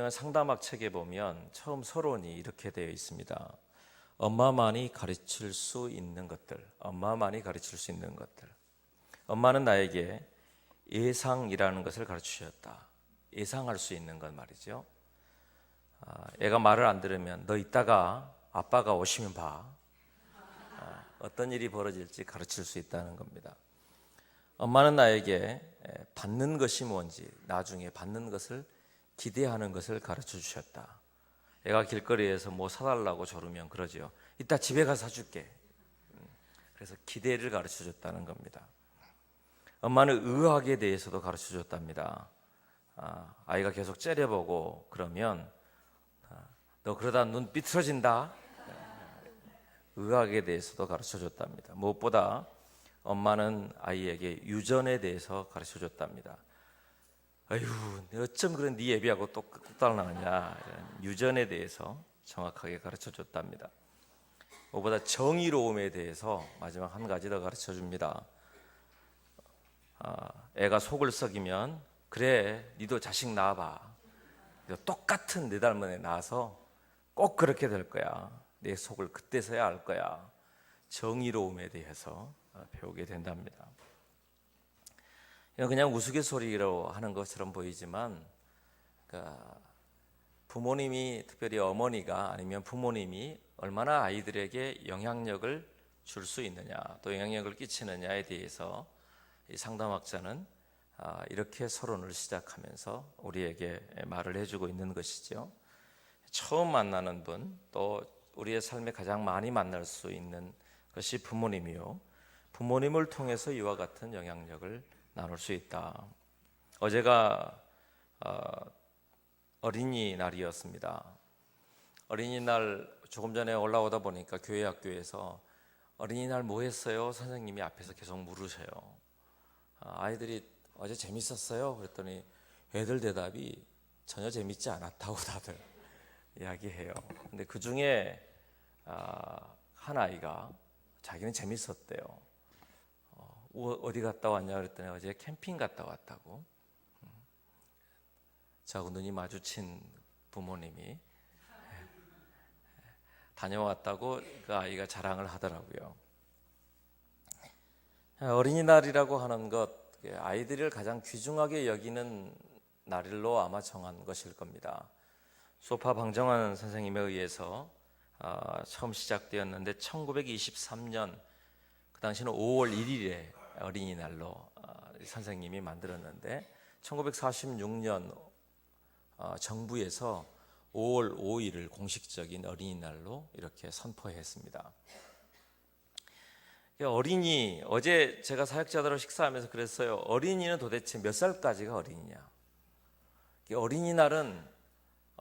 성경의 상담학 책에 보면 처음 서론이 이렇게 되어 있습니다. 엄마만이 가르칠 수 있는 것들, 엄마만이 가르칠 수 있는 것들. 엄마는 나에게 예상이라는 것을 가르치셨다. 예상할 수 있는 것 말이죠. 애가 말을 안 들으면 너 이따가 아빠가 오시면 봐. 어떤 일이 벌어질지 가르칠 수 있다는 겁니다. 엄마는 나에게 받는 것이 뭔지, 나중에 받는 것을 기대하는 것을 가르쳐 주셨다. 애가 길거리에서 뭐 사달라고 조르면 그러죠. 이따 집에 가서 사줄게. 그래서 기대를 가르쳐 줬다는 겁니다. 엄마는 의학에 대해서도 가르쳐 줬답니다. 아이가 계속 째려보고 그러면 너 그러다 눈 삐뚤어진다. 의학에 대해서도 가르쳐 줬답니다. 무엇보다 엄마는 아이에게 유전에 대해서 가르쳐 줬답니다. 아유, 어쩜 그런 네 애비하고 똑딱 나느냐. 유전에 대해서 정확하게 가르쳐 줬답니다. 무엇보다 정의로움에 대해서 마지막 한 가지 더 가르쳐 줍니다. 애가 속을 썩이면 그래, 니도 자식 낳아봐. 똑같은 내 닮은 애 낳아서 꼭 그렇게 될 거야. 내 속을 그때서야 알 거야. 정의로움에 대해서 배우게 된답니다. 그냥 우스갯소리로 하는 것처럼 보이지만 부모님이, 특별히 어머니가 아니면 부모님이 얼마나 아이들에게 영향력을 줄 수 있느냐, 또 영향력을 끼치느냐에 대해서 이 상담학자는 이렇게 서론을 시작하면서 우리에게 말을 해주고 있는 것이죠. 처음 만나는 분, 또 우리의 삶에 가장 많이 만날 수 있는 것이 부모님이요, 부모님을 통해서 이와 같은 영향력을 나눌 수 있다. 어제가 어린이날이었습니다. 어린이날 조금 전에 올라오다 보니까 교회 학교에서 어린이날 뭐 했어요? 선생님이 앞에서 계속 물으셔요. 아이들이 어제 재밌었어요? 그랬더니 애들 대답이 전혀 재밌지 않았다고 다들 이야기해요. 근데 그 중에 한 아이가 자기는 재밌었대요. 어디 갔다 왔냐 그랬더니 어제 캠핑 갔다 왔다고. 저하고 눈이 마주친 부모님이 다녀왔다고 그 아이가 자랑을 하더라고요. 어린이날이라고 하는 것, 아이들을 가장 귀중하게 여기는 날로 아마 정한 것일 겁니다. 소파 방정환 선생님에 의해서 처음 시작되었는데 1923년 그 당시는 5월 1일에 어린이날로 선생님이 만들었는데 1946년 정부에서 5월 5일을 공식적인 어린이날로 이렇게 선포했습니다. 어린이, 어제 제가 사역자들하고 식사하면서 그랬어요. 어린이는 도대체 몇 살까지가 어린이냐? 어린이날은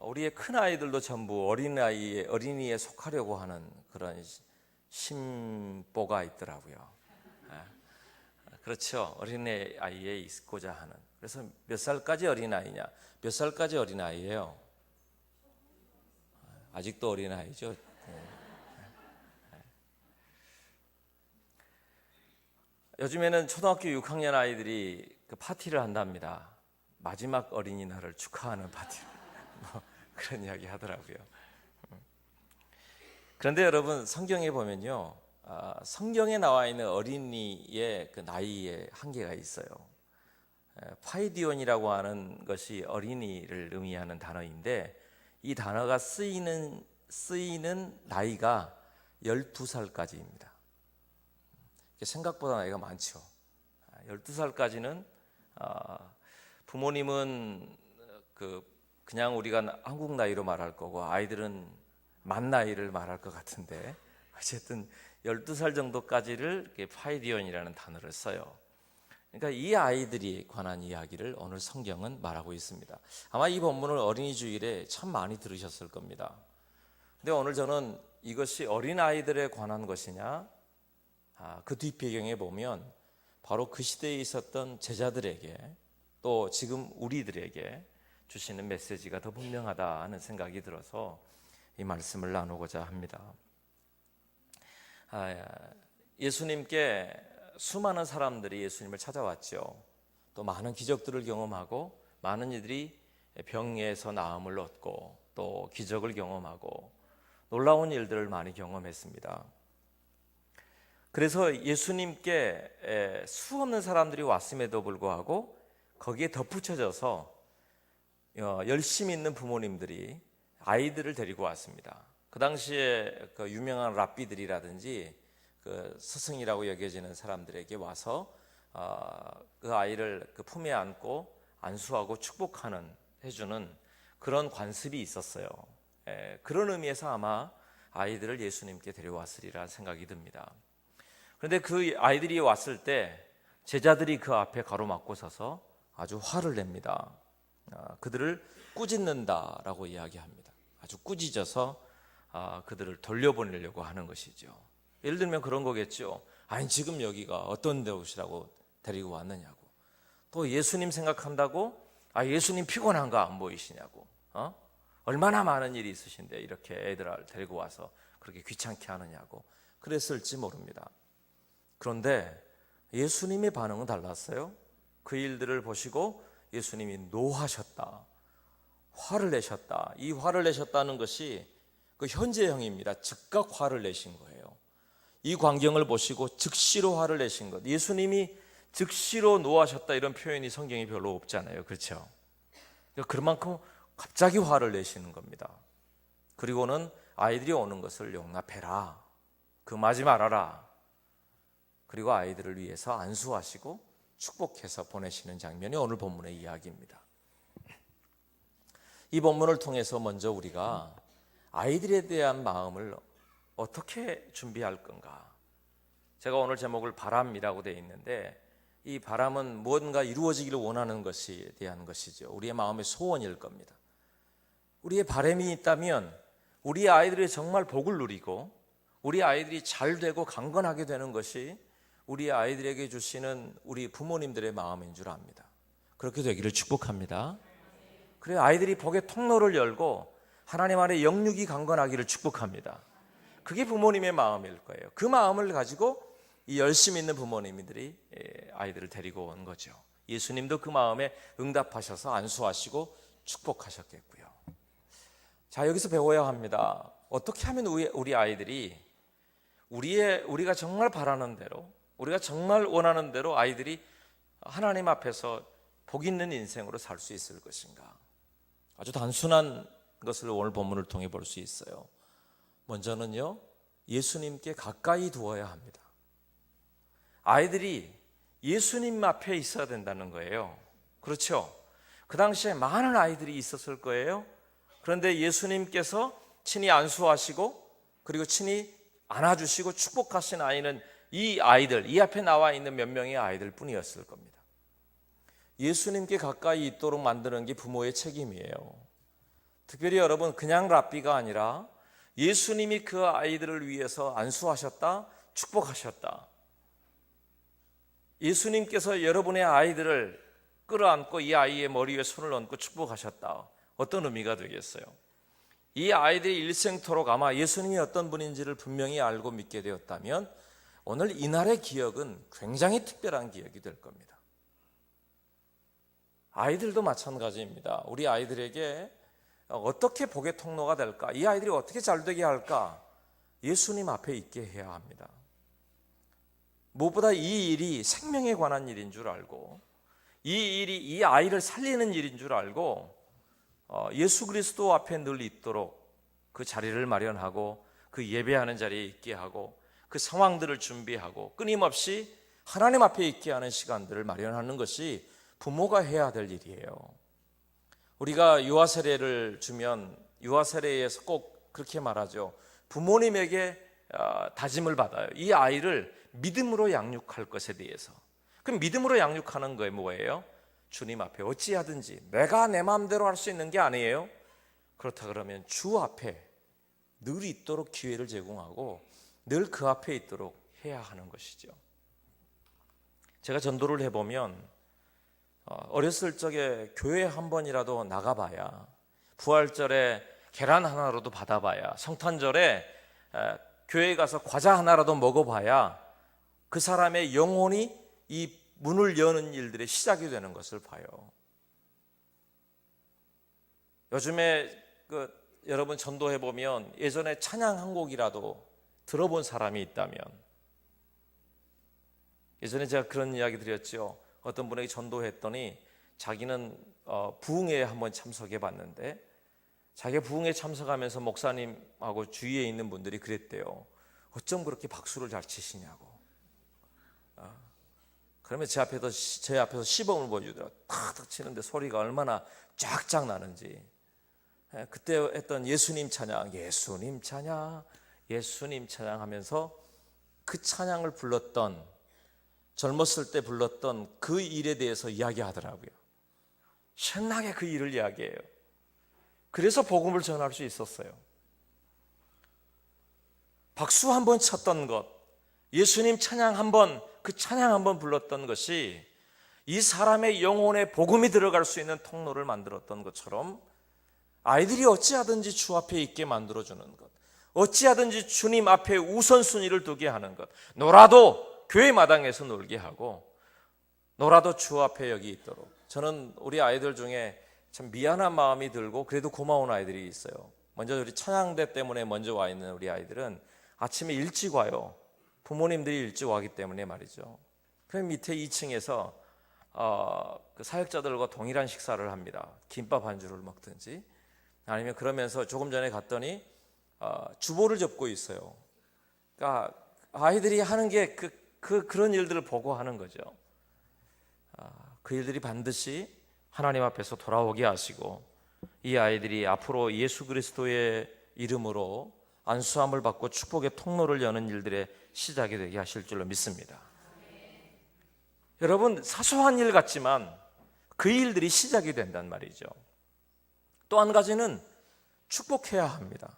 우리의 큰 아이들도 전부 어린이에 속하려고 하는 그런 심보가 있더라고요. 그렇죠. 어린아이에 있고자 하는. 그래서 몇 살까지 어린아이냐? 몇 살까지 어린아이예요? 아직도 어린아이죠. 요즘에는 초등학교 6학년 아이들이 그 파티를 한답니다. 마지막 어린이날을 축하하는 파티. 그런 이야기 하더라고요. 그런데 여러분, 성경에 보면요, 성경에 나와 있는 어린이의 그 나이에 한계가 있어요. 파이디온이라고 하는 것이 어린이를 의미하는 단어인데 이 단어가 쓰이는 나이가 12살까지입니다. 생각보다 나이가 많죠. 12살까지는 부모님은 그냥 우리가 한국 나이로 말할 거고 아이들은 만 나이를 말할 것 같은데 어쨌든 12살 정도까지를 파이디온이라는 단어를 써요. 그러니까 이 아이들이 관한 이야기를 오늘 성경은 말하고 있습니다. 아마 이 본문을 어린이 주일에 참 많이 들으셨을 겁니다. 근데 오늘 저는 이것이 어린아이들에 관한 것이냐, 그 뒷배경에 보면 바로 그 시대에 있었던 제자들에게 또 지금 우리들에게 주시는 메시지가 더 분명하다 하는 생각이 들어서 이 말씀을 나누고자 합니다. 예수님께 수많은 사람들이 예수님을 찾아왔죠. 또 많은 기적들을 경험하고 많은 이들이 병에서 나음을 얻고 또 기적을 경험하고 놀라운 일들을 많이 경험했습니다. 그래서 예수님께 수없는 사람들이 왔음에도 불구하고 거기에 덧붙여져서 열심히 있는 부모님들이 아이들을 데리고 왔습니다. 그 당시에 그 유명한 랍비들이라든지 그 스승이라고 여겨지는 사람들에게 와서 그 아이를 그 품에 안고 안수하고 축복하는 해주는 그런 관습이 있었어요. 그런 의미에서 아마 아이들을 예수님께 데려왔으리라 생각이 듭니다. 그런데 그 아이들이 왔을 때 제자들이 그 앞에 가로막고 서서 아주 화를 냅니다. 그들을 꾸짖는다라고 이야기합니다. 아주 꾸짖어서 그들을 돌려보내려고 하는 것이죠. 예를 들면 그런 거겠죠. 아니 지금 여기가 어떤 곳이라고 데리고 왔느냐고. 또 예수님 생각한다고 예수님 피곤한가 안 보이시냐고. 얼마나 많은 일이 있으신데 이렇게 애들을 데리고 와서 그렇게 귀찮게 하느냐고 그랬을지 모릅니다. 그런데 예수님의 반응은 달랐어요. 그 일들을 보시고 예수님이 노하셨다. 화를 내셨다. 이 화를 내셨다는 것이 그 현재형입니다. 즉각 화를 내신 거예요. 이 광경을 보시고 즉시로 화를 내신 것. 예수님이 즉시로 노하셨다 이런 표현이 성경에 별로 없잖아요. 그렇죠? 그만큼 갑자기 화를 내시는 겁니다. 그리고는 아이들이 오는 것을 용납해라. 금하지 말아라. 그리고 아이들을 위해서 안수하시고 축복해서 보내시는 장면이 오늘 본문의 이야기입니다. 이 본문을 통해서 먼저 우리가 아이들에 대한 마음을 어떻게 준비할 건가? 제가 오늘 제목을 바람이라고 되어 있는데 이 바람은 무언가 이루어지기를 원하는 것에 대한 것이죠. 우리의 마음의 소원일 겁니다. 우리의 바람이 있다면 우리 아이들이 정말 복을 누리고 우리 아이들이 잘 되고 강건하게 되는 것이 우리 아이들에게 주시는 우리 부모님들의 마음인 줄 압니다. 그렇게 되기를 축복합니다. 그래 아이들이 복의 통로를 열고 하나님 안에 영육이 강건하기를 축복합니다. 그게 부모님의 마음일 거예요. 그 마음을 가지고 이 열심히 있는 부모님들이 아이들을 데리고 온 거죠. 예수님도 그 마음에 응답하셔서 안수하시고 축복하셨겠고요. 자, 여기서 배워야 합니다. 어떻게 하면 우리 아이들이 우리가 정말 바라는 대로 우리가 정말 원하는 대로 아이들이 하나님 앞에서 복 있는 인생으로 살 수 있을 것인가? 아주 단순한 것을 오늘 본문을 통해 볼 수 있어요. 먼저는요, 예수님께 가까이 두어야 합니다. 아이들이 예수님 앞에 있어야 된다는 거예요. 그렇죠? 그 당시에 많은 아이들이 있었을 거예요. 그런데 예수님께서 친히 안수하시고 그리고 친히 안아주시고 축복하신 아이는 이 아이들, 이 앞에 나와 있는 몇 명의 아이들 뿐이었을 겁니다. 예수님께 가까이 있도록 만드는 게 부모의 책임이에요. 특별히 여러분, 그냥 랍비가 아니라 예수님이 그 아이들을 위해서 안수하셨다, 축복하셨다. 예수님께서 여러분의 아이들을 끌어안고 이 아이의 머리 위에 손을 얹고 축복하셨다. 어떤 의미가 되겠어요? 이 아이들이 일생토록 아마 예수님이 어떤 분인지를 분명히 알고 믿게 되었다면 오늘 이날의 기억은 굉장히 특별한 기억이 될 겁니다. 아이들도 마찬가지입니다. 우리 아이들에게 어떻게 복의 통로가 될까? 이 아이들이 어떻게 잘 되게 할까? 예수님 앞에 있게 해야 합니다. 무엇보다 이 일이 생명에 관한 일인 줄 알고 이 일이 이 아이를 살리는 일인 줄 알고 예수 그리스도 앞에 늘 있도록 그 자리를 마련하고 그 예배하는 자리에 있게 하고 그 상황들을 준비하고 끊임없이 하나님 앞에 있게 하는 시간들을 마련하는 것이 부모가 해야 될 일이에요. 우리가 유아 세례를 주면 유아 세례에서 꼭 그렇게 말하죠. 부모님에게 다짐을 받아요. 이 아이를 믿음으로 양육할 것에 대해서. 그럼 믿음으로 양육하는 거에 뭐예요? 주님 앞에 어찌하든지 내가 내 마음대로 할 수 있는 게 아니에요. 그렇다 그러면 주 앞에 늘 있도록 기회를 제공하고 늘 그 앞에 있도록 해야 하는 것이죠. 제가 전도를 해보면 어렸을 적에 교회 한 번이라도 나가봐야, 부활절에 계란 하나라도 받아봐야, 성탄절에 교회에 가서 과자 하나라도 먹어봐야 그 사람의 영혼이 이 문을 여는 일들의 시작이 되는 것을 봐요. 요즘에 여러분 전도해 보면 예전에 찬양 한 곡이라도 들어본 사람이 있다면, 예전에 제가 그런 이야기 드렸죠. 어떤 분에게 전도했더니 자기는 부흥회에 한번 참석해 봤는데 자기가 부흥회에 참석하면서 목사님하고 주위에 있는 분들이 그랬대요. 어쩜 그렇게 박수를 잘 치시냐고. 그러면 제 앞에서 시범을 보여주더라고요. 탁탁 치는데 소리가 얼마나 쫙쫙 나는지. 그때 했던 예수님 찬양, 예수님 찬양, 예수님 찬양 하면서 그 찬양을 불렀던, 젊었을 때 불렀던 그 일에 대해서 이야기하더라고요. 신나게 그 일을 이야기해요. 그래서 복음을 전할 수 있었어요. 박수 한번 쳤던 것, 예수님 찬양 한번, 그 찬양 한번 불렀던 것이 이 사람의 영혼에 복음이 들어갈 수 있는 통로를 만들었던 것처럼 아이들이 어찌하든지 주 앞에 있게 만들어주는 것, 어찌하든지 주님 앞에 우선순위를 두게 하는 것, 놀아도 교회 마당에서 놀게 하고 놀아도 주 앞에 여기 있도록. 저는 우리 아이들 중에 참 미안한 마음이 들고 그래도 고마운 아이들이 있어요. 먼저 우리 찬양대 때문에 먼저 와 있는 우리 아이들은 아침에 일찍 와요. 부모님들이 일찍 와기 때문에 말이죠. 그럼 밑에 2층에서 그 사역자들과 동일한 식사를 합니다. 김밥 한 줄을 먹든지 아니면 그러면서 조금 전에 갔더니 주보를 접고 있어요. 그러니까 아이들이 하는 게 그런 일들을 보고 하는 거죠. 그 일들이 반드시 하나님 앞에서 돌아오게 하시고 이 아이들이 앞으로 예수 그리스도의 이름으로 안수함을 받고 축복의 통로를 여는 일들의 시작이 되게 하실 줄로 믿습니다. 여러분, 사소한 일 같지만 그 일들이 시작이 된단 말이죠. 또 한 가지는 축복해야 합니다.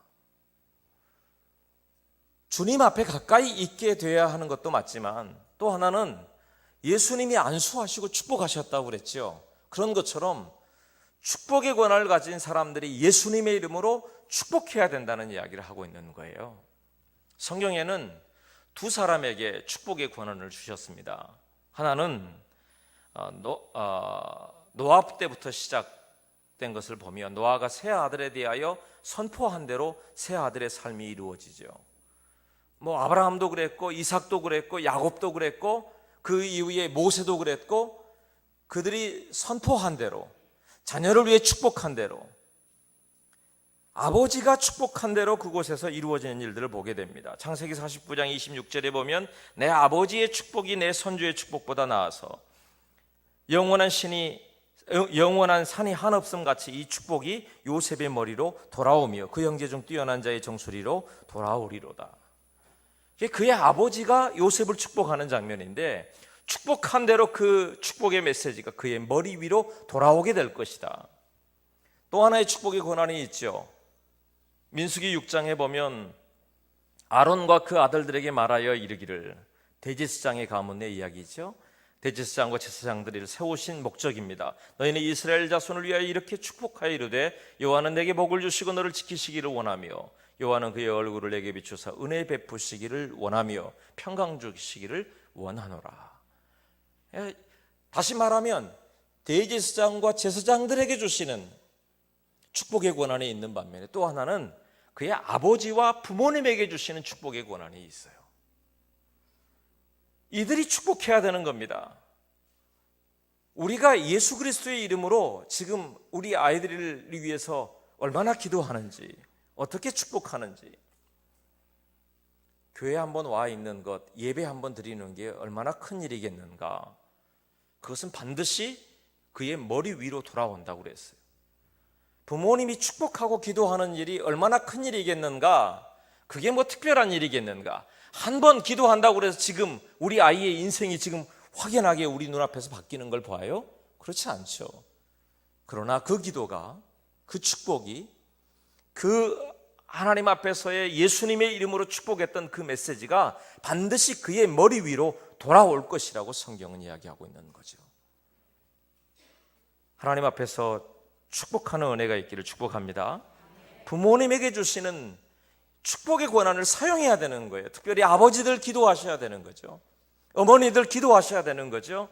주님 앞에 가까이 있게 돼야 하는 것도 맞지만 또 하나는 예수님이 안수하시고 축복하셨다고 그랬죠. 그런 것처럼 축복의 권한을 가진 사람들이 예수님의 이름으로 축복해야 된다는 이야기를 하고 있는 거예요. 성경에는 두 사람에게 축복의 권한을 주셨습니다. 하나는 노아 때부터 시작된 것을 보면 노아가 세 아들에 대하여 선포한 대로 세 아들의 삶이 이루어지죠. 아브라함도 그랬고 이삭도 그랬고 야곱도 그랬고 그 이후에 모세도 그랬고 그들이 선포한 대로 자녀를 위해 축복한 대로 아버지가 축복한 대로 그곳에서 이루어지는 일들을 보게 됩니다. 창세기 49장 26절에 보면 내 아버지의 축복이 내 선주의 축복보다 나아서 영원한 산이 한없음 같이 이 축복이 요셉의 머리로 돌아오며 그 형제 중 뛰어난 자의 정수리로 돌아오리로다. 그의 아버지가 요셉을 축복하는 장면인데 축복한 대로 그 축복의 메시지가 그의 머리 위로 돌아오게 될 것이다. 또 하나의 축복의 권한이 있죠. 민수기 6장에 보면 아론과 그 아들들에게 말하여 이르기를, 대제사장의 가문의 이야기죠. 대제사장과 제사장들을 세우신 목적입니다. 너희는 이스라엘 자손을 위하여 이렇게 축복하여 이르되 여호와는 내게 복을 주시고 너를 지키시기를 원하며 여호와는 그의 얼굴을 내게 비추사 은혜 베푸시기를 원하며 평강 주시기를 원하노라. 다시 말하면 대제사장과 제사장들에게 주시는 축복의 권한이 있는 반면에 또 하나는 그의 아버지와 부모님에게 주시는 축복의 권한이 있어요. 이들이 축복해야 되는 겁니다. 우리가 예수 그리스도의 이름으로 지금 우리 아이들을 위해서 얼마나 기도하는지, 어떻게 축복하는지, 교회 한번 와 있는 것, 예배 한번 드리는 게 얼마나 큰 일이겠는가. 그것은 반드시 그의 머리 위로 돌아온다고 그랬어요. 부모님이 축복하고 기도하는 일이 얼마나 큰 일이겠는가. 그게 특별한 일이겠는가. 한 번 기도한다고 해서 지금 우리 아이의 인생이 지금 확연하게 우리 눈앞에서 바뀌는 걸 봐요? 그렇지 않죠. 그러나 그 기도가, 그 축복이, 그 하나님 앞에서의 예수님의 이름으로 축복했던 그 메시지가 반드시 그의 머리 위로 돌아올 것이라고 성경은 이야기하고 있는 거죠. 하나님 앞에서 축복하는 은혜가 있기를 축복합니다. 부모님에게 주시는 축복의 권한을 사용해야 되는 거예요. 특별히 아버지들 기도하셔야 되는 거죠. 어머니들 기도하셔야 되는 거죠.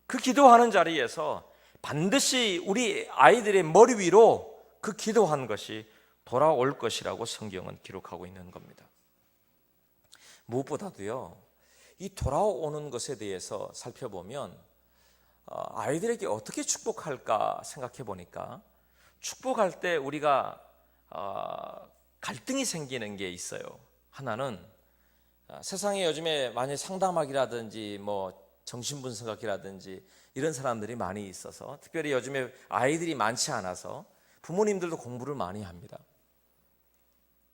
그 기도하는 자리에서 반드시 우리 아이들의 머리 위로 그 기도한 것이 돌아올 것이라고 성경은 기록하고 있는 겁니다. 무엇보다도요, 이 돌아오는 것에 대해서 살펴보면 아이들에게 어떻게 축복할까 생각해 보니까 축복할 때 우리가 갈등이 생기는 게 있어요. 하나는 세상에 요즘에 많이 상담학이라든지 정신분석학이라든지 이런 사람들이 많이 있어서, 특별히 요즘에 아이들이 많지 않아서 부모님들도 공부를 많이 합니다.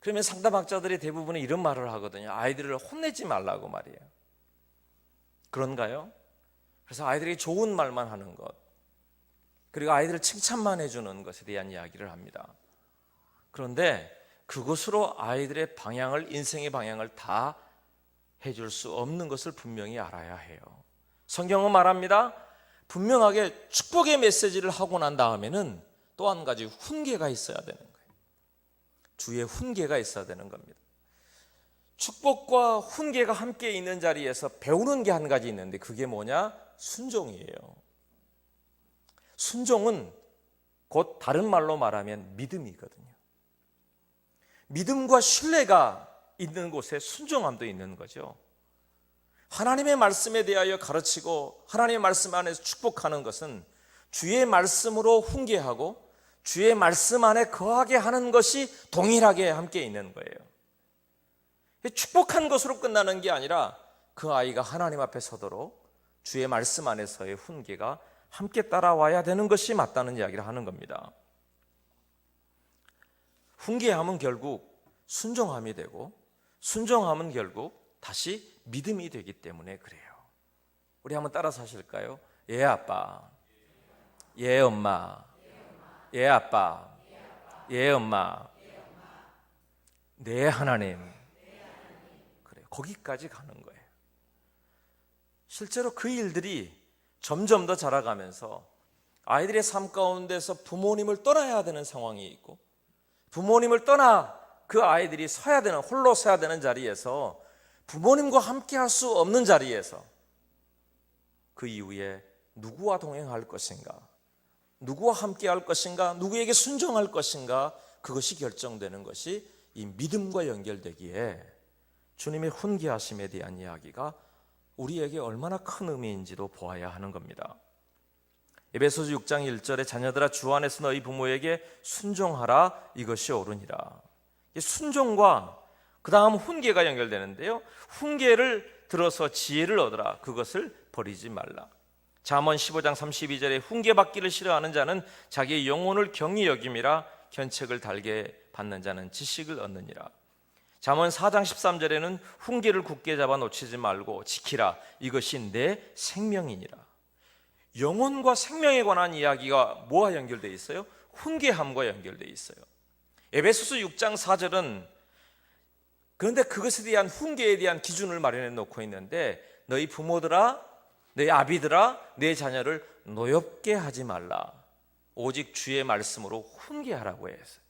그러면 상담학자들이 대부분은 이런 말을 하거든요. 아이들을 혼내지 말라고 말이에요. 그런가요? 그래서 아이들이 좋은 말만 하는 것, 그리고 아이들을 칭찬만 해주는 것에 대한 이야기를 합니다. 그런데 그것으로 아이들의 방향을, 인생의 방향을 다 해줄 수 없는 것을 분명히 알아야 해요. 성경은 말합니다. 분명하게 축복의 메시지를 하고 난 다음에는 또 한 가지 훈계가 있어야 되는 거예요. 주의 훈계가 있어야 되는 겁니다. 축복과 훈계가 함께 있는 자리에서 배우는 게 한 가지 있는데 그게 뭐냐? 순종이에요. 순종은 곧 다른 말로 말하면 믿음이거든요. 믿음과 신뢰가 있는 곳에 순종함도 있는 거죠. 하나님의 말씀에 대하여 가르치고 하나님의 말씀 안에서 축복하는 것은 주의 말씀으로 훈계하고 주의 말씀 안에 거하게 하는 것이 동일하게 함께 있는 거예요. 축복한 것으로 끝나는 게 아니라 그 아이가 하나님 앞에 서도록 주의 말씀 안에서의 훈계가 함께 따라와야 되는 것이 맞다는 이야기를 하는 겁니다. 훈계함은 결국 순종함이 되고 순종함은 결국 다시 믿음이 되기 때문에 그래요. 우리 한번 따라서 하실까요? 예 아빠, 예 엄마, 예 아빠, 예 엄마, 네 하나님. 그래요. 거기까지 가는 거예요. 실제로 그 일들이 점점 더 자라가면서 아이들의 삶 가운데서 부모님을 떠나야 되는 상황이 있고, 부모님을 떠나 그 아이들이 서야 되는, 홀로 서야 되는 자리에서 부모님과 함께 할 수 없는 자리에서 그 이후에 누구와 동행할 것인가, 누구와 함께 할 것인가, 누구에게 순종할 것인가, 그것이 결정되는 것이 이 믿음과 연결되기에 주님의 훈계하심에 대한 이야기가 우리에게 얼마나 큰 의미인지도 보아야 하는 겁니다. 에베소서 6장 1절에 자녀들아 주 안에서 너희 부모에게 순종하라, 이것이 옳으니라. 순종과 그 다음 훈계가 연결되는데요, 훈계를 들어서 지혜를 얻으라, 그것을 버리지 말라. 잠언 15장 32절에 훈계받기를 싫어하는 자는 자기의 영혼을 경히 여김이라, 견책을 달게 받는 자는 지식을 얻느니라. 잠언 4장 13절에는 훈계를 굳게 잡아 놓치지 말고 지키라, 이것이 내 생명이니라. 영혼과 생명에 관한 이야기가 뭐와 연결되어 있어요? 훈계함과 연결되어 있어요. 에베소서 6장 4절은 그런데 그것에 대한 훈계에 대한 기준을 마련해 놓고 있는데, 너희 부모들아, 너희 아비들아, 내 자녀를 노엽게 하지 말라, 오직 주의 말씀으로 훈계하라고 했어요.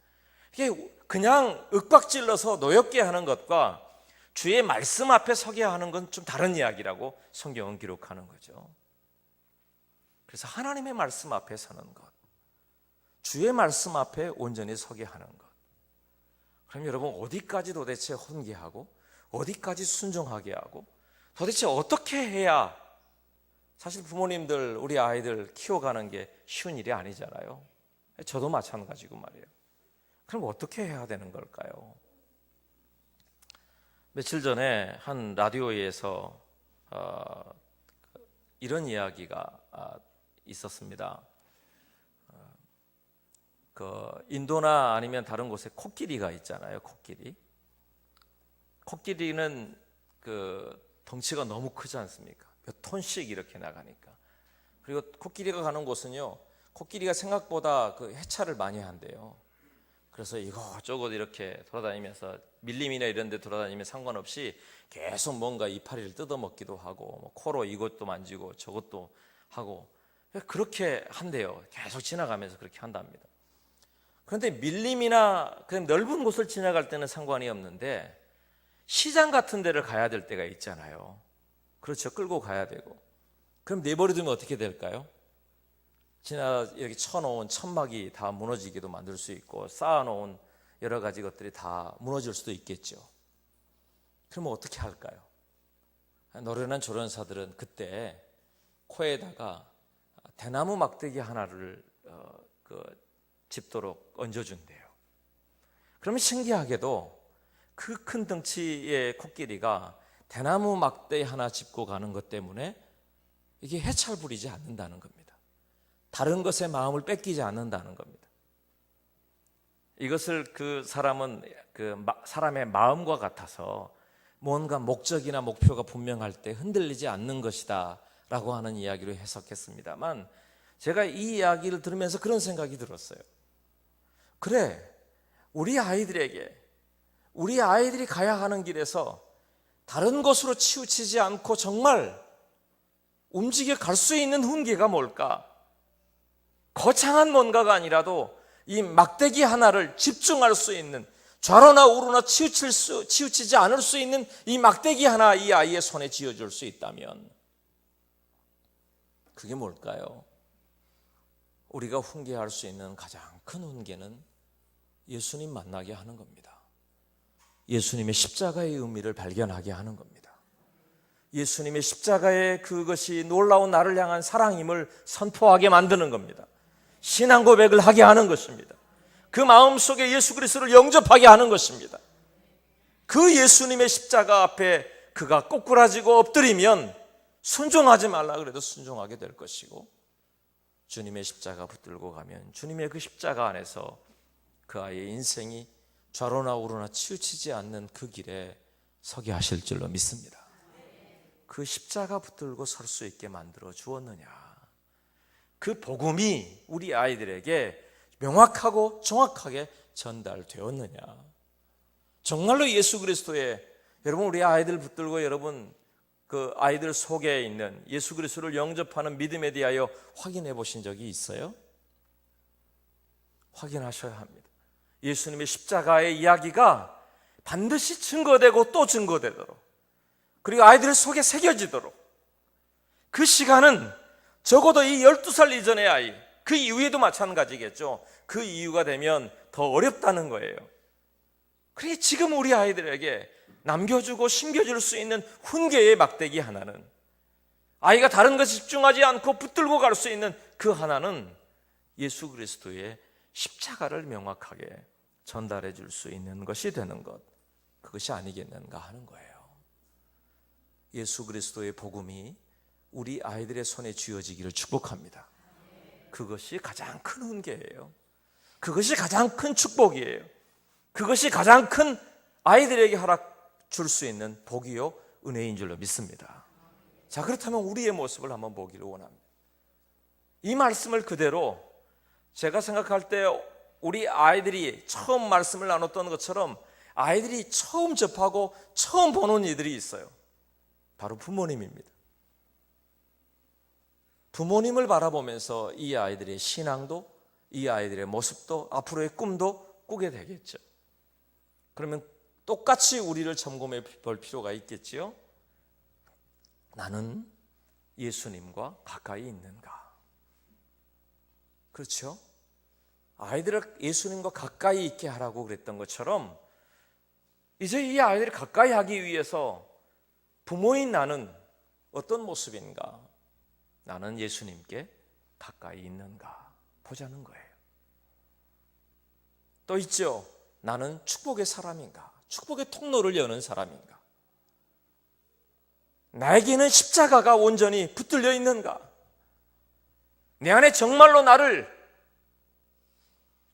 이게 그냥 윽박질러서 노엽게 하는 것과 주의 말씀 앞에 서게 하는 건 좀 다른 이야기라고 성경은 기록하는 거죠. 그래서 하나님의 말씀 앞에 서는 것, 주의 말씀 앞에 온전히 서게 하는 것. 그럼 여러분, 어디까지 도대체 훈계하고 어디까지 순종하게 하고 도대체 어떻게 해야, 사실 부모님들 우리 아이들 키워가는 게 쉬운 일이 아니잖아요. 저도 마찬가지고 말이에요. 그럼 어떻게 해야 되는 걸까요? 며칠 전에 한 라디오에서 이런 이야기가 있었습니다. 그 인도나 아니면 다른 곳에 코끼리가 있잖아요. 코끼리는 그 덩치가 너무 크지 않습니까? 몇 톤씩 이렇게 나가니까. 그리고 코끼리가 가는 곳은요, 코끼리가 생각보다 그 해차를 많이 한대요. 그래서 이것저것 이렇게 돌아다니면서 밀림이나 이런 데 돌아다니면 상관없이 계속 뭔가 이파리를 뜯어먹기도 하고, 코로 이것도 만지고 저것도 하고, 그렇게 한대요. 계속 지나가면서 그렇게 한답니다. 그런데 밀림이나 그냥 넓은 곳을 지나갈 때는 상관이 없는데, 시장 같은 데를 가야 될 때가 있잖아요. 그렇죠. 끌고 가야 되고. 그럼 내버려두면 어떻게 될까요? 이렇게 쳐놓은 천막이 다 무너지게도 만들 수 있고 쌓아놓은 여러 가지 것들이 다 무너질 수도 있겠죠. 그러면 어떻게 할까요? 노련한 조련사들은 그때 코에다가 대나무 막대기 하나를 짚도록 얹어준대요. 그러면 신기하게도 그 큰 덩치의 코끼리가 대나무 막대기 하나 짚고 가는 것 때문에 이게 해찰 부리지 않는다는 겁니다. 다른 것에 마음을 뺏기지 않는다는 겁니다. 이것을 그 사람은 사람의 마음과 같아서 뭔가 목적이나 목표가 분명할 때 흔들리지 않는 것이다 라고 하는 이야기로 해석했습니다만, 제가 이 이야기를 들으면서 그런 생각이 들었어요. 그래, 우리 아이들이 가야 하는 길에서 다른 곳으로 치우치지 않고 정말 움직여 갈 수 있는 훈계가 뭘까? 거창한 뭔가가 아니라도 이 막대기 하나를 집중할 수 있는, 좌로나 우로나 치우치지 않을 수 있는 이 막대기 하나 이 아이의 손에 쥐어줄 수 있다면 그게 뭘까요? 우리가 훈계할 수 있는 가장 큰 훈계는 예수님 만나게 하는 겁니다. 예수님의 십자가의 의미를 발견하게 하는 겁니다. 예수님의 십자가의 그것이 놀라운 나를 향한 사랑임을 선포하게 만드는 겁니다. 신앙 고백을 하게 하는 것입니다. 그 마음속에 예수 그리스도를 영접하게 하는 것입니다. 그 예수님의 십자가 앞에 그가 꼬꾸라지고 엎드리면 순종하지 말라 그래도 순종하게 될 것이고, 주님의 십자가 붙들고 가면 주님의 그 십자가 안에서 그 아이의 인생이 좌로나 우로나 치우치지 않는 그 길에 서게 하실 줄로 믿습니다. 그 십자가 붙들고 설 수 있게 만들어 주었느냐, 그 복음이 우리 아이들에게 명확하고 정확하게 전달되었느냐, 정말로 예수 그리스도의, 여러분 우리 아이들 붙들고 여러분 그 아이들 속에 있는 예수 그리스도를 영접하는 믿음에 대하여 확인해 보신 적이 있어요? 확인하셔야 합니다. 예수님의 십자가의 이야기가 반드시 증거되고 또 증거되도록, 그리고 아이들 속에 새겨지도록, 그 시간은 적어도 이 12살 이전의 아이, 그 이후에도 마찬가지겠죠. 그 이유가 되면 더 어렵다는 거예요. 그러니 지금 우리 아이들에게 남겨주고 심겨줄 수 있는 훈계의 막대기 하나는, 아이가 다른 것에 집중하지 않고 붙들고 갈 수 있는 그 하나는 예수 그리스도의 십자가를 명확하게 전달해 줄 수 있는 것이 되는 것, 그것이 아니겠는가 하는 거예요. 예수 그리스도의 복음이 우리 아이들의 손에 쥐어지기를 축복합니다. 그것이 가장 큰 훈계예요. 그것이 가장 큰 축복이에요. 그것이 가장 큰 아이들에게 허락 줄 수 있는 복이요 은혜인 줄로 믿습니다. 자, 그렇다면 우리의 모습을 한번 보기를 원합니다. 이 말씀을 그대로 제가 생각할 때 우리 아이들이 처음 말씀을 나눴던 것처럼 아이들이 처음 접하고 처음 보는 이들이 있어요. 바로 부모님입니다. 부모님을 바라보면서 이 아이들의 신앙도, 이 아이들의 모습도, 앞으로의 꿈도 꾸게 되겠죠. 그러면 똑같이 우리를 점검해 볼 필요가 있겠지요. 나는 예수님과 가까이 있는가? 그렇죠? 아이들을 예수님과 가까이 있게 하라고 그랬던 것처럼 이제 이 아이들을 가까이 하기 위해서 부모인 나는 어떤 모습인가? 나는 예수님께 가까이 있는가 보자는 거예요. 또 있죠. 나는 축복의 사람인가? 축복의 통로를 여는 사람인가? 나에게는 십자가가 온전히 붙들려 있는가? 내 안에 정말로 나를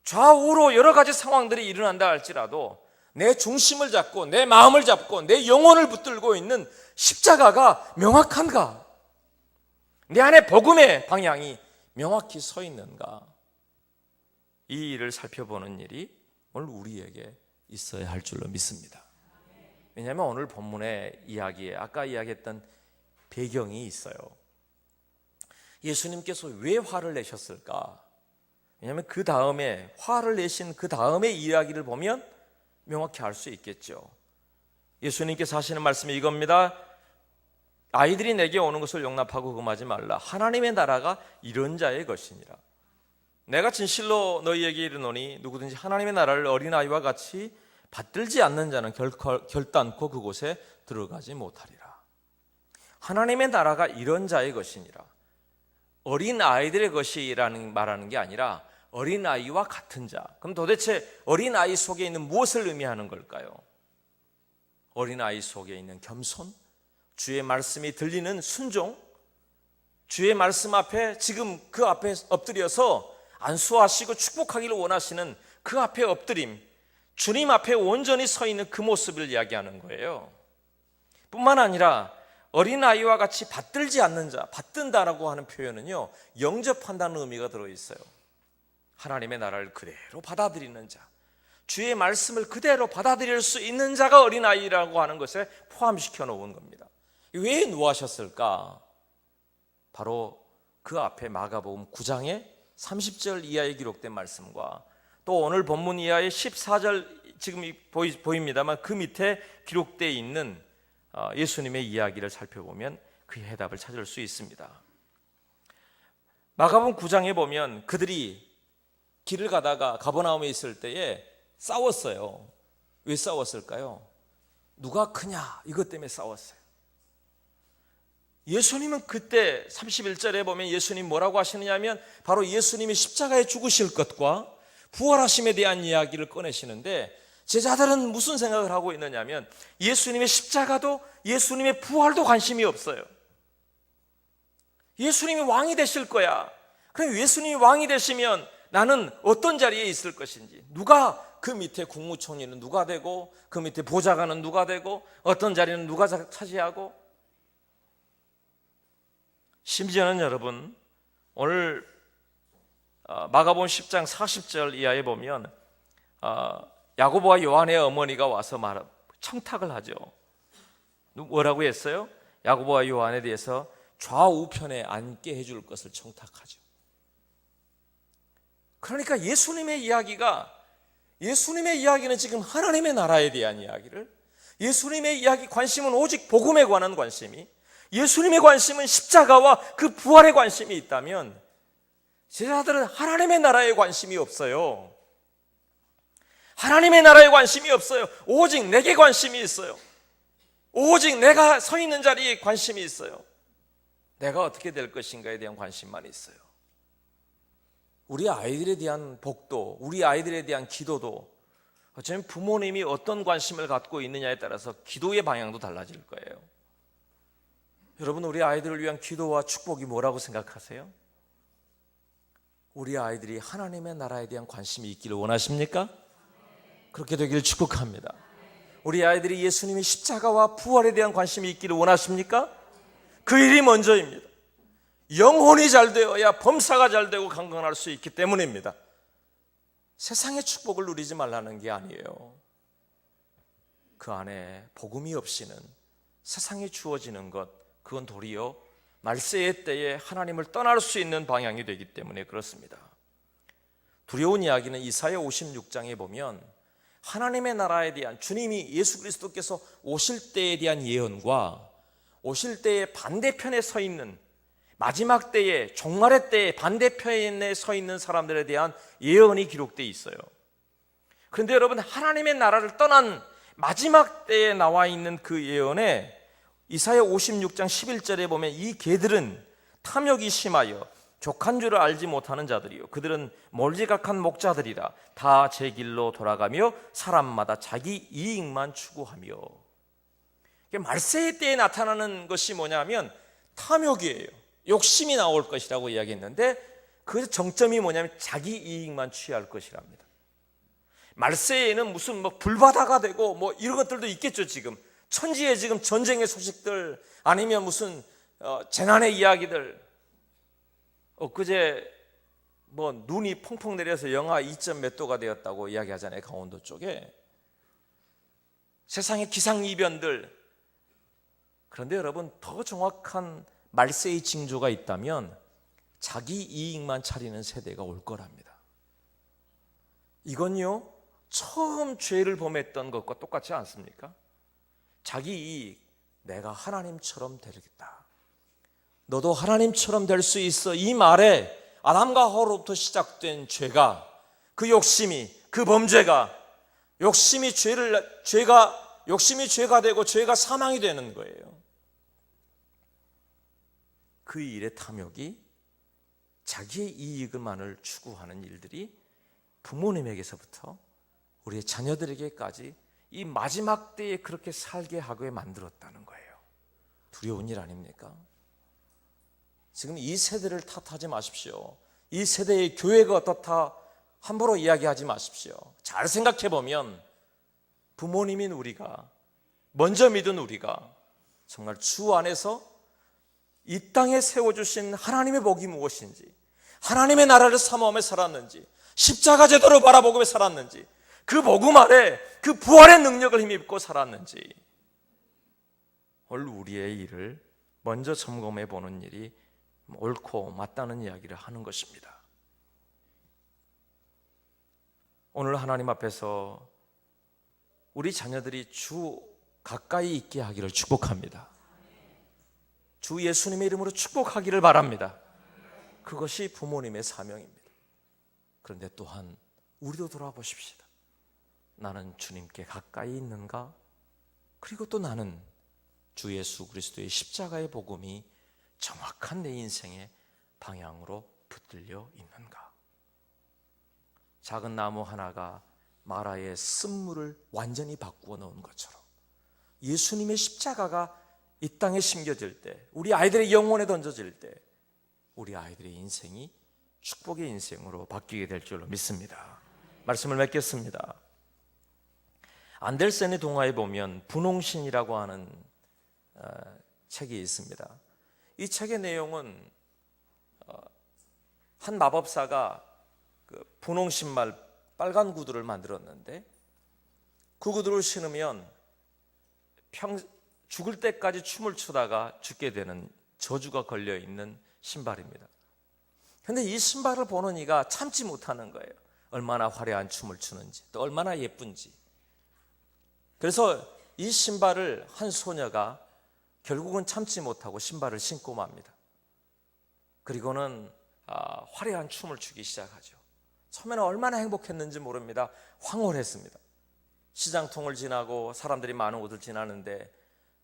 좌우로 여러 가지 상황들이 일어난다 할지라도 내 중심을 잡고 내 마음을 잡고 내 영혼을 붙들고 있는 십자가가 명확한가? 내 안에 복음의 방향이 명확히 서 있는가? 이 일을 살펴보는 일이 오늘 우리에게 있어야 할 줄로 믿습니다. 왜냐하면 오늘 본문의 이야기에 아까 이야기했던 배경이 있어요. 예수님께서 왜 화를 내셨을까? 왜냐하면 그 다음에 화를 내신 그 다음의 이야기를 보면 명확히 알 수 있겠죠. 예수님께서 하시는 말씀이 이겁니다. 아이들이 내게 오는 것을 용납하고 금하지 말라. 하나님의 나라가 이런 자의 것이니라. 내가 진실로 너희에게 이르노니 누구든지 하나님의 나라를 어린아이와 같이 받들지 않는 자는 결단코 그곳에 들어가지 못하리라. 하나님의 나라가 이런 자의 것이니라. 어린아이들의 것이라는 말하는 게 아니라 어린아이와 같은 자. 그럼 도대체 어린아이 속에 있는 무엇을 의미하는 걸까요? 어린아이 속에 있는 겸손, 주의 말씀이 들리는 순종, 주의 말씀 앞에 지금 그 앞에 엎드려서 안수하시고 축복하기를 원하시는 그 앞에 엎드림, 주님 앞에 온전히 서 있는 그 모습을 이야기하는 거예요. 뿐만 아니라 어린아이와 같이 받들지 않는 자, 받든다라고 하는 표현은요, 영접한다는 의미가 들어있어요. 하나님의 나라를 그대로 받아들이는 자, 주의 말씀을 그대로 받아들일 수 있는 자가 어린아이라고 하는 것에 포함시켜 놓은 겁니다. 왜 노하셨을까? 바로 그 앞에 마가복음 9장의 30절 이하에 기록된 말씀과 또 오늘 본문 이하의 14절 지금 보입니다만 그 밑에 기록되어 있는 예수님의 이야기를 살펴보면 그 해답을 찾을 수 있습니다. 마가복음 9장에 보면 그들이 길을 가다가 가버나움에 있을 때에 싸웠어요. 왜 싸웠을까요? 누가 크냐 이것 때문에 싸웠어요. 예수님은 그때 31절에 보면 예수님 뭐라고 하시느냐면 바로 예수님이 십자가에 죽으실 것과 부활하심에 대한 이야기를 꺼내시는데 제자들은 무슨 생각을 하고 있느냐면 예수님의 십자가도 예수님의 부활도 관심이 없어요. 예수님이 왕이 되실 거야. 그럼 예수님이 왕이 되시면 나는 어떤 자리에 있을 것인지, 누가 그 밑에 국무총리는 누가 되고 그 밑에 보좌관은 누가 되고 어떤 자리는 누가 차지하고, 심지어는 여러분 오늘 마가복음 10장 40절 이하에 보면 야고보와 요한의 어머니가 와서 청탁을 하죠. 뭐라고 했어요? 야고보와 요한에 대해서 좌우편에 앉게 해줄 것을 청탁하죠. 그러니까 예수님의 이야기는 지금 하나님의 나라에 대한 이야기를, 예수님의 이야기 관심은 오직 복음에 관한 관심이, 예수님의 관심은 십자가와 그 부활에 관심이 있다면 제자들은 하나님의 나라에 관심이 없어요. 하나님의 나라에 관심이 없어요. 오직 내게 관심이 있어요. 오직 내가 서 있는 자리에 관심이 있어요. 내가 어떻게 될 것인가에 대한 관심만 있어요. 우리 아이들에 대한 복도, 우리 아이들에 대한 기도도 어쩌면 부모님이 어떤 관심을 갖고 있느냐에 따라서 기도의 방향도 달라질 거예요. 여러분, 우리 아이들을 위한 기도와 축복이 뭐라고 생각하세요? 우리 아이들이 하나님의 나라에 대한 관심이 있기를 원하십니까? 그렇게 되기를 축복합니다. 우리 아이들이 예수님의 십자가와 부활에 대한 관심이 있기를 원하십니까? 그 일이 먼저입니다. 영혼이 잘 되어야 범사가 잘 되고 강건할 수 있기 때문입니다. 세상의 축복을 누리지 말라는 게 아니에요. 그 안에 복음이 없이는 세상에 주어지는 것, 그건 도리어 말세의 때에 하나님을 떠날 수 있는 방향이 되기 때문에 그렇습니다. 두려운 이야기는 이사야 56장에 보면 하나님의 나라에 대한, 주님이 예수 그리스도께서 오실 때에 대한 예언과 오실 때의 반대편에 서 있는, 마지막 때에, 종말의 때에 반대편에 서 있는 사람들에 대한 예언이 기록되어 있어요. 그런데 여러분, 하나님의 나라를 떠난 마지막 때에 나와 있는 그 예언에 이사야 56장 11절에 보면 이 개들은 탐욕이 심하여 족한 줄을 알지 못하는 자들이요, 그들은 몰지각한 목자들이라 다 제 길로 돌아가며 사람마다 자기 이익만 추구하며. 말세의 때에 나타나는 것이 뭐냐면 탐욕이에요. 욕심이 나올 것이라고 이야기했는데 그 정점이 뭐냐면 자기 이익만 취할 것이랍니다. 말세에는 무슨 불바다가 되고 이런 것들도 있겠죠. 지금 천지에 지금 전쟁의 소식들, 아니면 무슨 재난의 이야기들. 엊그제 눈이 펑펑 내려서 영하 2점 몇 도가 되었다고 이야기하잖아요, 강원도 쪽에. 세상의 기상이변들. 그런데 여러분, 더 정확한 말세의 징조가 있다면 자기 이익만 차리는 세대가 올 거랍니다. 이건요, 처음 죄를 범했던 것과 똑같지 않습니까? 자기 이익, 내가 하나님처럼 되겠다. 너도 하나님처럼 될 수 있어. 이 말에 아담과 하와로부터 시작된 죄가, 그 욕심이, 그 범죄가, 욕심이 죄가 되고 죄가 사망이 되는 거예요. 그 일의 탐욕이, 자기의 이익만을 추구하는 일들이 부모님에게서부터 우리의 자녀들에게까지 이 마지막 때에 그렇게 살게 하게 만들었다는 거예요. 두려운 일 아닙니까? 지금 이 세대를 탓하지 마십시오. 이 세대의 교회가 어떻다 함부로 이야기하지 마십시오. 잘 생각해 보면 부모님인 우리가, 먼저 믿은 우리가 정말 주 안에서 이 땅에 세워주신 하나님의 복이 무엇인지, 하나님의 나라를 사모하며 살았는지, 십자가 제도를 바라보며 살았는지, 그 복음 아래 그 부활의 능력을 힘입고 살았는지, 오늘 우리의 일을 먼저 점검해 보는 일이 옳고 맞다는 이야기를 하는 것입니다. 오늘 하나님 앞에서 우리 자녀들이 주 가까이 있게 하기를 축복합니다. 주 예수님의 이름으로 축복하기를 바랍니다. 그것이 부모님의 사명입니다. 그런데 또한 우리도 돌아보십시다. 나는 주님께 가까이 있는가? 그리고 또 나는 주 예수 그리스도의 십자가의 복음이 정확한 내 인생의 방향으로 붙들려 있는가? 작은 나무 하나가 마라의 쓴물을 완전히 바꾸어 놓은 것처럼 예수님의 십자가가 이 땅에 심겨질 때, 우리 아이들의 영혼에 던져질 때 우리 아이들의 인생이 축복의 인생으로 바뀌게 될 줄로 믿습니다. 말씀을 맺겠습니다. 안델센의 동화에 보면 분홍신이라고 하는 책이 있습니다. 이 책의 내용은 한 마법사가 그 분홍신말 빨간 구두를 만들었는데, 그 구두를 신으면 죽을 때까지 춤을 추다가 죽게 되는 저주가 걸려있는 신발입니다. 그런데 이 신발을 보는 이가 참지 못하는 거예요. 얼마나 화려한 춤을 추는지, 또 얼마나 예쁜지. 그래서 이 신발을 한 소녀가 결국은 참지 못하고 신발을 신고 맙니다. 그리고는 화려한 춤을 추기 시작하죠. 처음에는 얼마나 행복했는지 모릅니다. 황홀했습니다. 시장통을 지나고 사람들이 많은 곳을 지나는데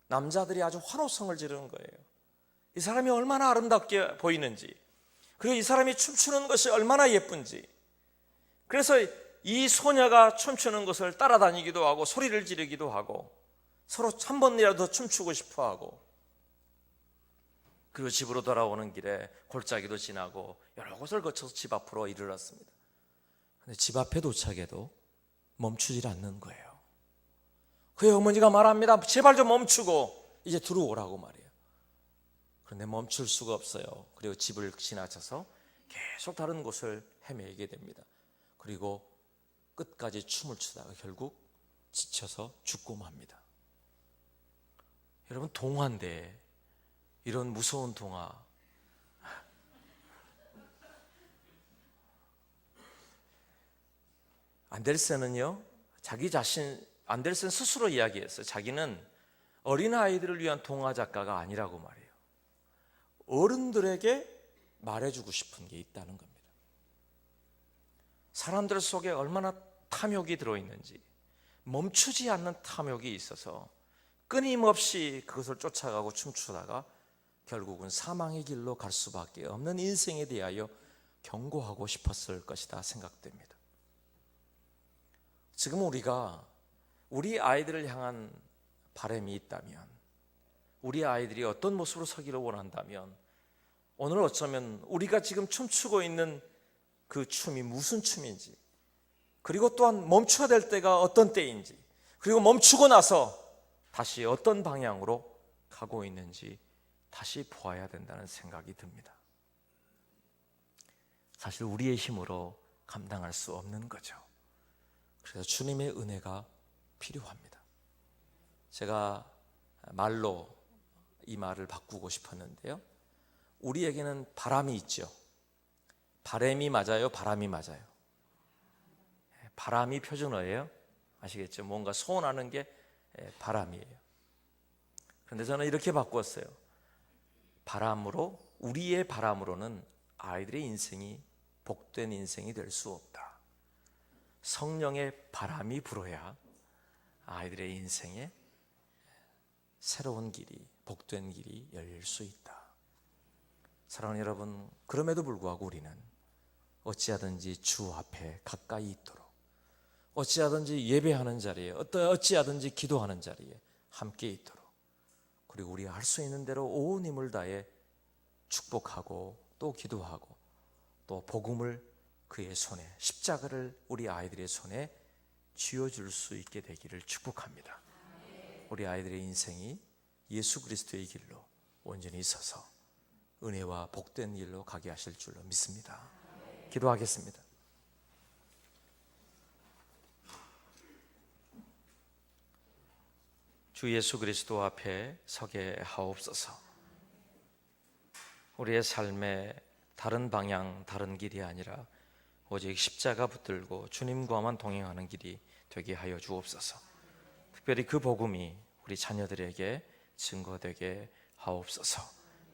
남자들이 아주 환호성을 지르는 거예요. 이 사람이 얼마나 아름답게 보이는지, 그리고 이 사람이 춤추는 것이 얼마나 예쁜지. 그래서 이 소녀가 춤추는 것을 따라다니기도 하고 소리를 지르기도 하고 서로 한 번이라도 춤추고 싶어 하고, 그리고 집으로 돌아오는 길에 골짜기도 지나고 여러 곳을 거쳐서 집 앞으로 이르렀습니다. 그런데 집 앞에 도착해도 멈추질 않는 거예요. 그의 어머니가 말합니다. 제발 좀 멈추고 이제 들어오라고 말이에요. 그런데 멈출 수가 없어요. 그리고 집을 지나쳐서 계속 다른 곳을 헤매게 됩니다. 그리고 끝까지 춤을 추다가 결국 지쳐서 죽고 맙니다. 여러분, 동화인데 이런 무서운 동화, 안델센은요, 안델센 스스로 이야기했어요. 자기는 어린아이들을 위한 동화 작가가 아니라고 말해요. 어른들에게 말해주고 싶은 게 있다는 겁니다. 사람들 속에 얼마나 탐욕이 들어있는지, 멈추지 않는 탐욕이 있어서 끊임없이 그것을 쫓아가고 춤추다가 결국은 사망의 길로 갈 수밖에 없는 인생에 대하여 경고하고 싶었을 것이다 생각됩니다. 지금 우리가 우리 아이들을 향한 바람이 있다면, 우리 아이들이 어떤 모습으로 서기를 원한다면, 오늘 어쩌면 우리가 지금 춤추고 있는 그 춤이 무슨 춤인지, 그리고 또한 멈춰야 될 때가 어떤 때인지, 그리고 멈추고 나서 다시 어떤 방향으로 가고 있는지 다시 보아야 된다는 생각이 듭니다. 사실 우리의 힘으로 감당할 수 없는 거죠. 그래서 주님의 은혜가 필요합니다. 제가 말로 이 말을 바꾸고 싶었는데요, 우리에게는 바람이 있죠. 바람이 맞아요? 바람이 맞아요? 바람이 표준어예요. 아시겠죠? 뭔가 소원하는 게 바람이에요. 그런데 저는 이렇게 바꾸었어요. 바람으로, 우리의 바람으로는 아이들의 인생이 복된 인생이 될 수 없다. 성령의 바람이 불어야 아이들의 인생에 새로운 길이, 복된 길이 열릴 수 있다. 사랑하는 여러분, 그럼에도 불구하고 우리는 어찌하든지 주 앞에 가까이 있도록, 어찌하든지 예배하는 자리에, 어찌하든지 기도하는 자리에 함께 있도록, 그리고 우리가 할 수 있는 대로 온 힘을 다해 축복하고 또 기도하고 또 복음을 그의 손에, 십자가를 우리 아이들의 손에 쥐어줄 수 있게 되기를 축복합니다. 우리 아이들의 인생이 예수 그리스도의 길로 온전히 서서 은혜와 복된 길로 가게 하실 줄로 믿습니다. 기도하겠습니다. 주 예수 그리스도 앞에 서게 하옵소서. 우리의 삶에 다른 방향, 다른 길이 아니라 오직 십자가 붙들고 주님과만 동행하는 길이 되게 하여 주옵소서. 특별히 그 복음이 우리 자녀들에게 증거되게 하옵소서.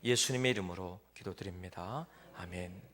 예수님의 이름으로 기도드립니다. 아멘.